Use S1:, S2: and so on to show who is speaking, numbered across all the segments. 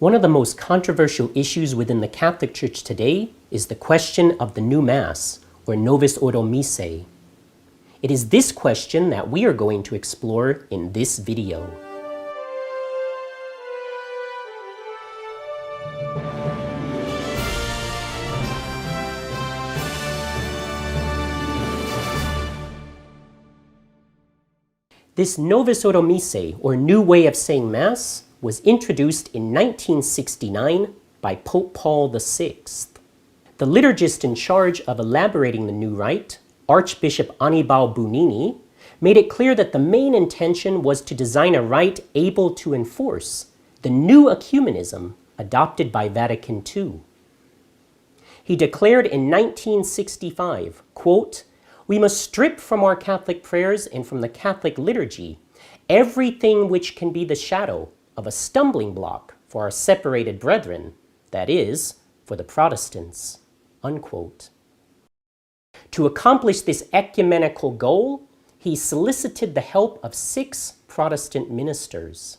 S1: One of the most controversial issues within the Catholic Church today is the question of the new Mass, or Novus Ordo Missae. It is this question that we are going to explore in this video. This Novus Ordo Missae, or new way of saying Mass, was introduced in 1969 by Pope Paul VI. The liturgist in charge of elaborating the new rite, Archbishop Annibale Bugnini, made it clear that the main intention was to design a rite able to enforce the new ecumenism adopted by Vatican II. He declared in 1965, quote, "We must strip from our Catholic prayers and from the Catholic liturgy everything which can be the shadow of a stumbling block for our separated brethren, that is, for the Protestants," unquote. To accomplish this ecumenical goal, he solicited the help of 6 Protestant ministers.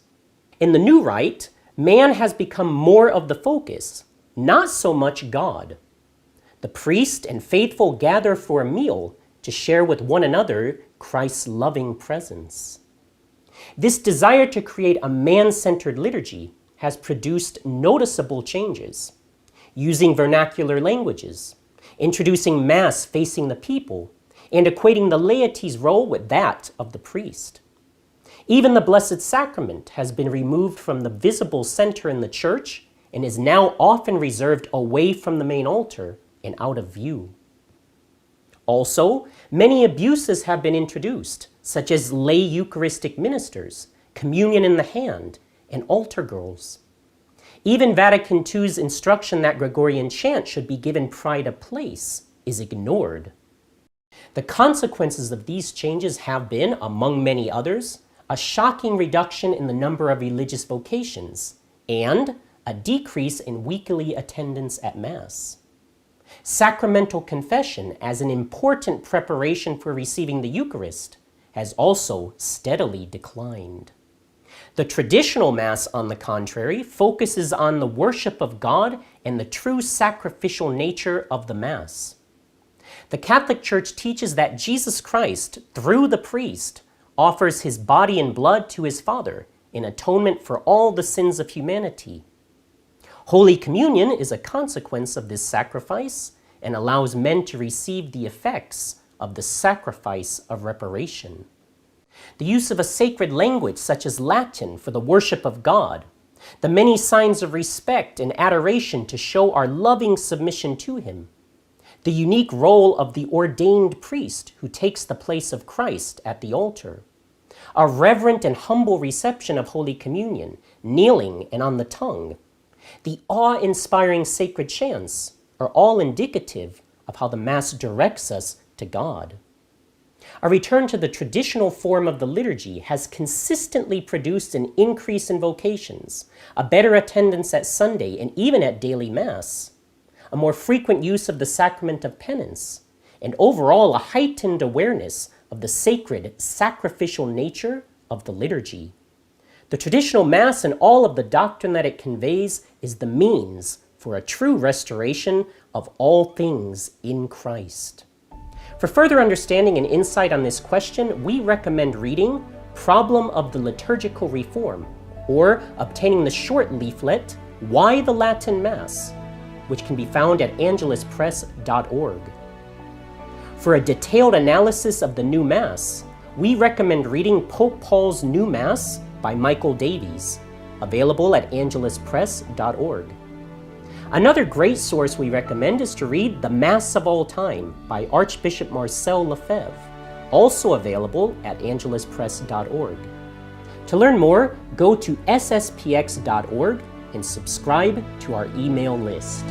S1: In the new rite, man has become more of the focus, not so much God. The priest and faithful gather for a meal to share with one another Christ's loving presence. This desire to create a man-centered liturgy has produced noticeable changes, using vernacular languages, introducing Mass facing the people, and equating the laity's role with that of the priest. Even the Blessed Sacrament has been removed from the visible center in the church and is now often reserved away from the main altar and out of view. Also, many abuses have been introduced, such as lay Eucharistic ministers, communion in the hand, and altar girls. Even Vatican II's instruction that Gregorian chant should be given pride of place is ignored. The consequences of these changes have been, among many others, a shocking reduction in the number of religious vocations and a decrease in weekly attendance at Mass. Sacramental confession, as an important preparation for receiving the Eucharist, has also steadily declined. The traditional Mass, on the contrary, focuses on the worship of God and the true sacrificial nature of the Mass. The Catholic Church teaches that Jesus Christ, through the priest, offers his body and blood to his Father in atonement for all the sins of humanity. Holy Communion is a consequence of this sacrifice and allows men to receive the effects of the sacrifice of reparation. The use of a sacred language such as Latin for the worship of God, the many signs of respect and adoration to show our loving submission to him, the unique role of the ordained priest who takes the place of Christ at the altar, a reverent and humble reception of Holy Communion, kneeling and on the tongue, the awe-inspiring sacred chants are all indicative of how the Mass directs us to God. A return to the traditional form of the liturgy has consistently produced an increase in vocations, a better attendance at Sunday and even at daily Mass, a more frequent use of the sacrament of penance, and overall a heightened awareness of the sacred, sacrificial nature of the liturgy. The traditional Mass and all of the doctrine that it conveys is the means for a true restoration of all things in Christ. For further understanding and insight on this question, we recommend reading Problem of the Liturgical Reform, or obtaining the short leaflet, Why the Latin Mass, which can be found at angeluspress.org. For a detailed analysis of the new Mass, we recommend reading Pope Paul's New Mass by Michael Davies, available at angeluspress.org. Another great source we recommend is to read The Mass of All Time by Archbishop Marcel Lefebvre, also available at angeluspress.org. To learn more, go to sspx.org and subscribe to our email list.